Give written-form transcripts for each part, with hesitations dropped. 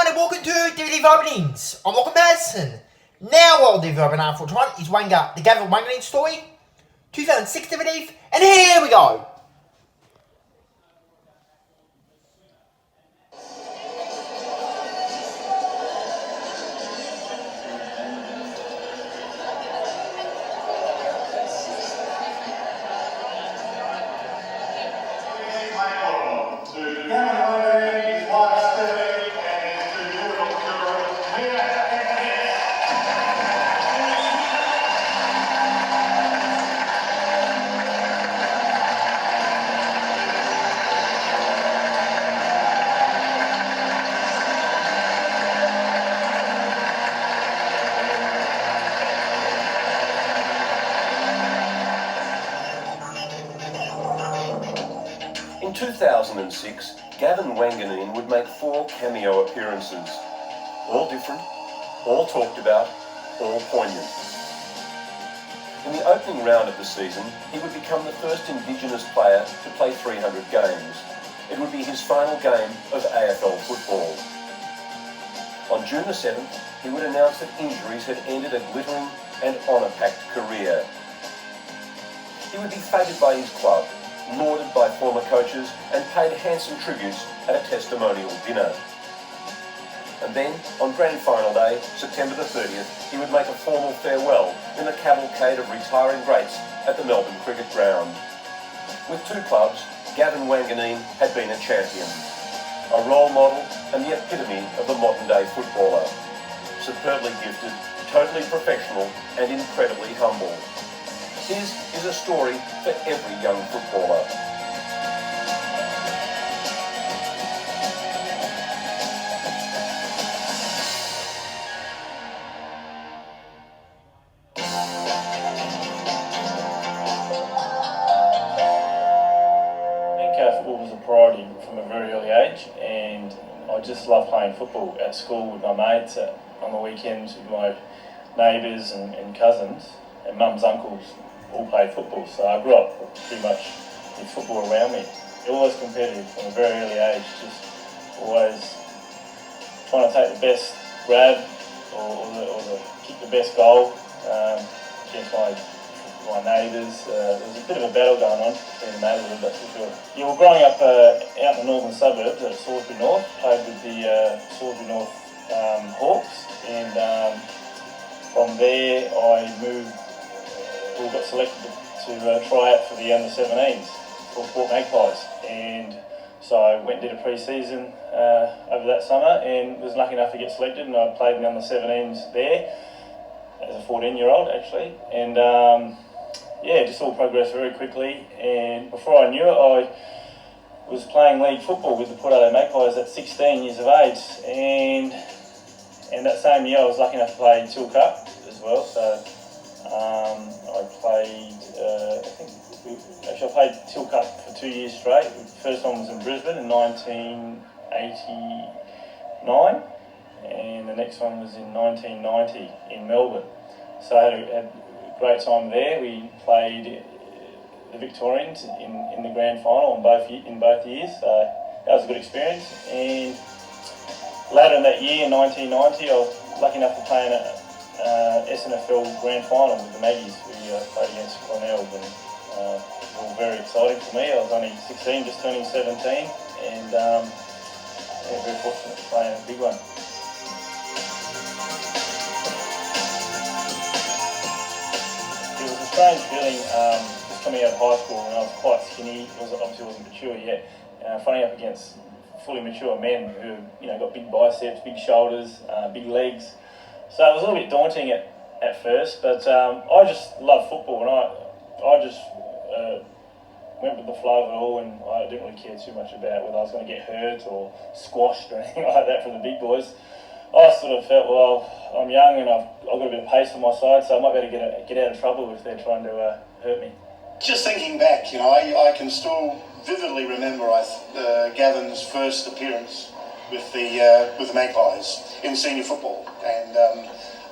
everyone and welcome to DVD Openings. I'm Lachlan Madison. Now our DVD opening for tonight is Wanga The Gavin Wanganeen story, 2006 DVD, and here we go. In 2006, Gavin Wanganeen would make 4 cameo appearances. All different, all talked about, all poignant. In the opening round of the season, he would become the first Indigenous player to play 300 games. It would be his final game of AFL football. On June the 7th, he would announce that injuries had ended a glittering and honour-packed career. He would be feted by his club, lauded by former coaches and paid handsome tributes at a testimonial dinner. And then, on grand final day, September the 30th, he would make a formal farewell in the cavalcade of retiring greats at the Melbourne Cricket Ground. With 2 clubs, Gavin Wanganeen had been a champion, a role model and the epitome of the modern-day footballer. Superbly gifted, totally professional and incredibly humble. His is a story for every young footballer. Football was a priority from a very early age, and I just loved playing football at school with my mates, on the weekends with my neighbours and cousins, and mum's uncles all played football, so I grew up pretty much with football around me. Always competitive from a very early age, just always trying to take the best grab or kick the best goal against my neighbours. There was a bit of a battle going on between the neighbourhood, that's for sure. Yeah, well, growing up out in the northern suburbs at Salisbury North, played with the Salisbury North Hawks, and from there I got selected to try out for the under-17s for Port Magpies, and so I went and did a pre-season over that summer and was lucky enough to get selected, and I played in the under-17s there as a 14-year-old actually, and just all progressed very quickly, and before I knew it I was playing league football with the Port Adelaide Magpies at 16 years of age, and that same year I was lucky enough to play Till Cup as well, so I played, I played Till Cup for 2 years straight. The first one was in Brisbane in 1989, and the next one was in 1990 in Melbourne. So I had a great time there. We played the Victorians in the grand final in both years, so that was a good experience. And later in that year, in 1990, I was lucky enough to play in a SNFL grand final with the Maggies. We played against Cornell, and it was all very exciting for me. I was only 16, just turning 17, and very fortunate to play in a big one. It was a strange feeling just coming out of high school, and I was quite skinny. Obviously wasn't mature yet. Fighting up against fully mature men who got big biceps, big shoulders, big legs. So it was a little bit daunting at first, but I just love football, and I just went with the flow of it all, and I didn't really care too much about whether I was going to get hurt or squashed or anything like that from the big boys. I sort of felt, well, I'm young and I've got a bit of pace on my side, so I might be able to get out of trouble if they're trying to hurt me. Just thinking back, I can still vividly remember Gavin's first appearance with the Magpies in senior football, and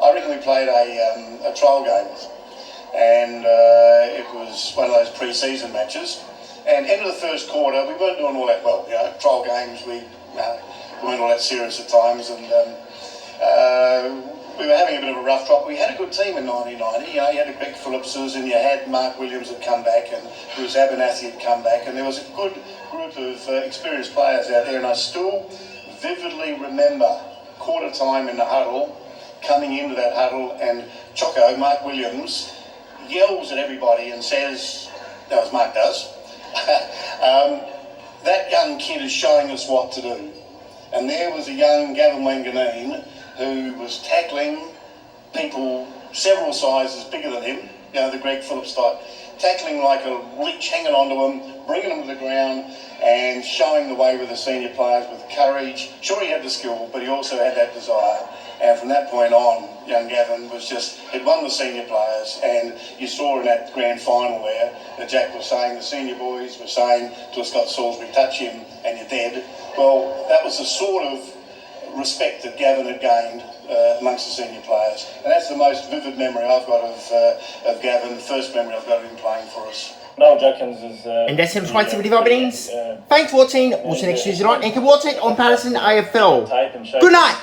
I reckon we played a trial game, and it was one of those pre-season matches. And end of the first quarter, we weren't doing all that well. Trial games, we weren't all that serious at times, and we were having a bit of a rough drop. We had a good team in 1990. You know, you had Greg Phillipses, and you had Mark Williams had come back, and Bruce Abernathy had come back, and there was a good group of experienced players out there. And I still vividly remember quarter time in the huddle, coming into that huddle, and Choco, Mark Williams, yells at everybody and says, that was Mark does, that young kid is showing us what to do. And there was a young Gavin Wanganeen who was tackling people several sizes bigger than him, you know, the Greg Phillips type, tackling like a leech, hanging onto him, bringing them to the ground and showing the way with the senior players with courage. Sure, he had the skill, but he also had that desire. And from that point on, young Gavin was just, he'd won the senior players, and you saw in that grand final there, Jack was saying, the senior boys were saying to Scott Salisbury, touch him and you're dead. Well, that was the sort of respect that Gavin had gained amongst the senior players. And that's the most vivid memory I've got of Gavin, the first memory I've got of him playing for us. Noel Judkins is... And that's him trying to be Robins. Thanks for watching. We'll see you next Tuesday night. And you can watch it on Patterson AFL. Good night.